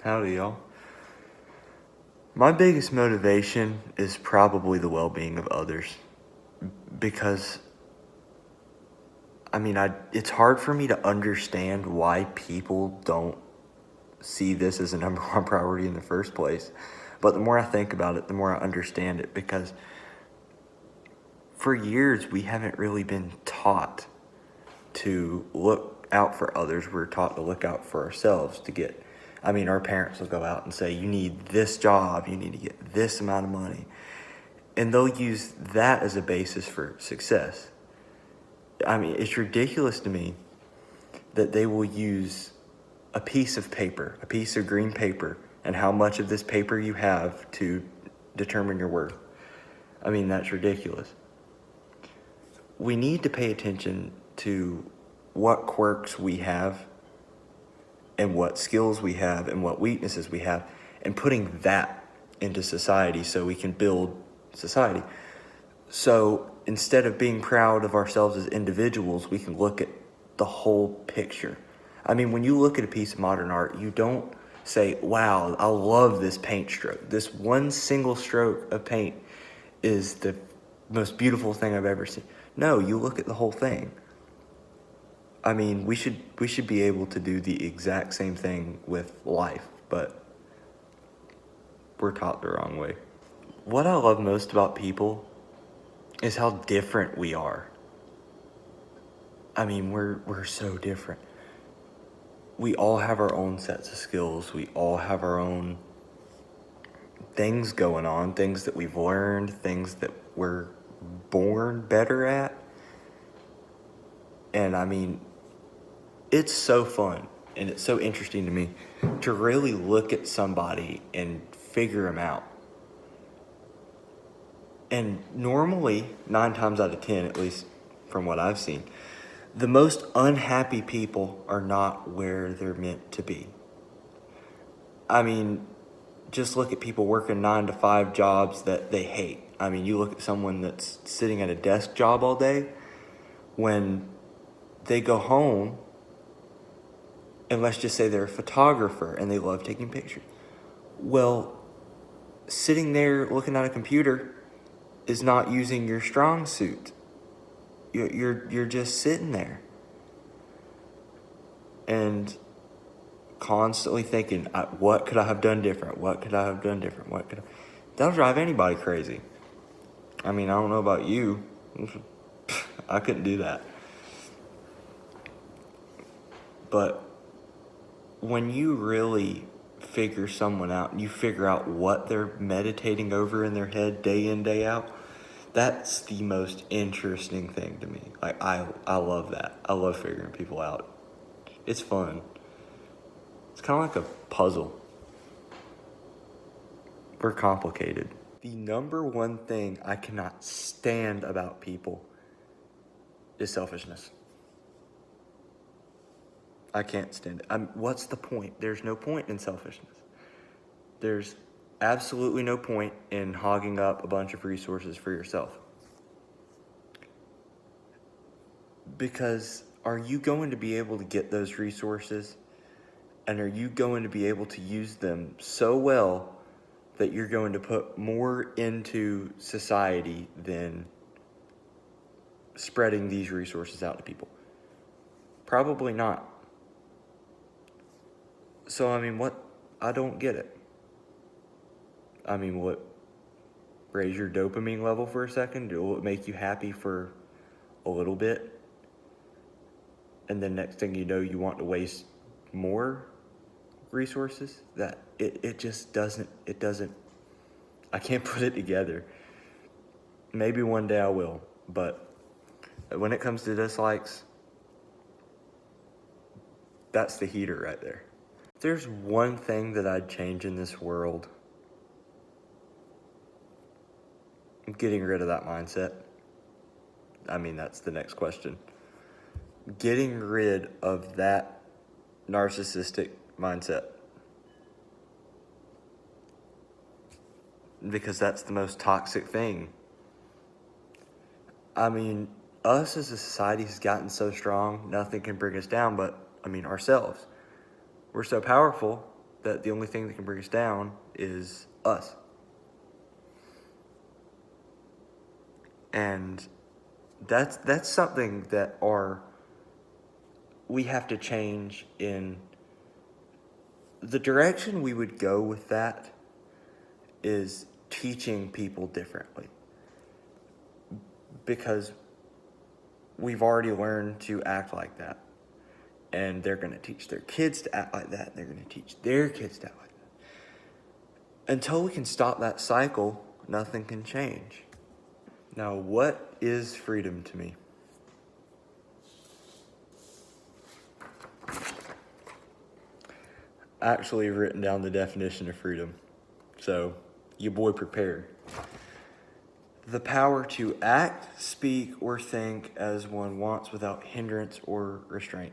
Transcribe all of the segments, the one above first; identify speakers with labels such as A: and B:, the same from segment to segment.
A: Howdy, y'all. My biggest motivation is probably the well-being of others, because it's hard for me to understand why people don't see this as a number one priority in the first place. But the more I think about it, the more I understand it, because for years we haven't really been taught to look out for others. We're taught to look out for ourselves our parents will go out and say, you need this job, you need to get this amount of money. And they'll use that as a basis for success. It's ridiculous to me that they will use a piece of paper, a piece of green paper, and how much of this paper you have to determine your worth. That's ridiculous. We need to pay attention to what quirks we have and what skills we have and what weaknesses we have, and putting that into society so we can build society. So instead of being proud of ourselves as individuals, we can look at the whole picture. When you look at a piece of modern art, you don't say, wow, I love this paint stroke. This one single stroke of paint is the most beautiful thing I've ever seen. No, you look at the whole thing. We should be able to do the exact same thing with life, but we're taught the wrong way. What I love most about people is how different we are. We're so different. We all have our own sets of skills. We all have our own things going on, things that we've learned, things that we're born better at. And it's so fun and it's so interesting to me to really look at somebody and figure them out. And normally, 9 times out of 10, at least from what I've seen, the most unhappy people are not where they're meant to be. Just look at people working 9 to 5 jobs that they hate. You look at someone that's sitting at a desk job all day. When they go home, and let's just say they're a photographer and they love taking pictures. Well, sitting there looking at a computer is not using your strong suit. You're just sitting there and constantly thinking, what could I have done different? What could I have done different? That'll drive anybody crazy. I don't know about you. I couldn't do that. But when you really figure someone out and you figure out what they're meditating over in their head day in, day out, that's the most interesting thing to me. I love that. I love figuring people out. It's fun. It's kind of like a puzzle. We're complicated. The number one thing I cannot stand about people is selfishness. I can't stand it. What's the point? There's no point in selfishness. There's absolutely no point in hogging up a bunch of resources for yourself. Because are you going to be able to get those resources? And are you going to be able to use them so well that you're going to put more into society than spreading these resources out to people? Probably not. So, what? I don't get it. What? Raise your dopamine level for a second? Will it make you happy for a little bit? And then next thing you know, you want to waste more resources? It just doesn't, I can't put it together. Maybe one day I will, but when it comes to dislikes, that's the heater right there. If there's one thing that I'd change in this world, I'm getting rid of that mindset. That's the next question. Getting rid of that narcissistic mindset. Because that's the most toxic thing. Us as a society has gotten so strong, nothing can bring us down but, ourselves. We're so powerful that the only thing that can bring us down is us. And that's something that we have to change in the direction we would go with that is teaching people differently. Because we've already learned to act like that. And they're going to teach their kids to act like that. And they're going to teach their kids to act like that. Until we can stop that cycle, nothing can change. Now, what is freedom to me? I actually have written down the definition of freedom. So, your boy prepared. The power to act, speak, or think as one wants without hindrance or restraint.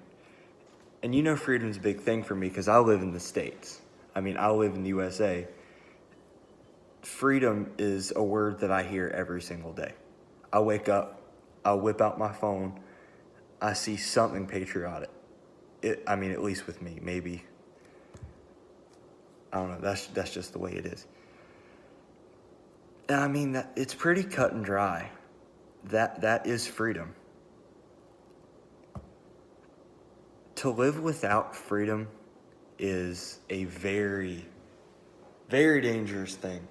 A: And you know freedom's a big thing for me because I live in the States. I live in the USA. Freedom is a word that I hear every single day. I wake up, I whip out my phone, I see something patriotic. At least with me, maybe. I don't know, that's just the way it is. And it's pretty cut and dry. That is freedom. To live without freedom is a very, very dangerous thing.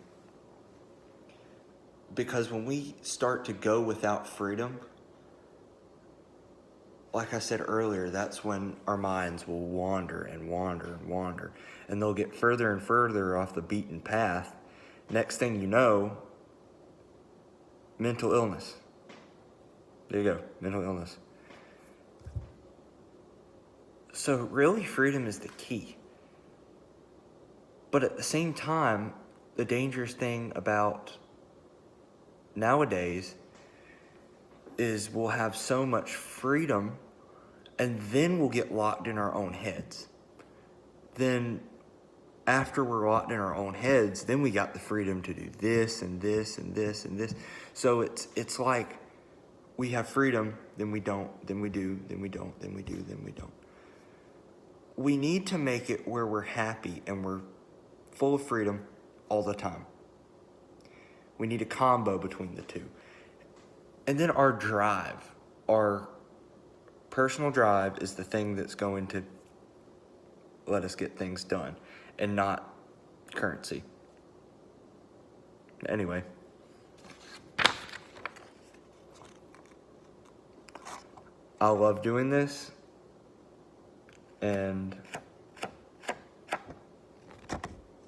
A: Because when we start to go without freedom, like I said earlier, that's when our minds will wander and wander and wander. And they'll get further and further off the beaten path. Next thing you know, mental illness. There you go, mental illness. So really, freedom is the key. But at the same time, the dangerous thing about nowadays is we'll have so much freedom and then we'll get locked in our own heads. Then after we're locked in our own heads, then we got the freedom to do this and this and this and this. So it's like we have freedom, then we don't, then we do, then we don't, then we do, then we don't. We need to make it where we're happy and we're full of freedom all the time. We need a combo between the two. And then our drive, our personal drive is the thing that's going to let us get things done and not currency. Anyway. I love doing this. And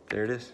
A: there it is.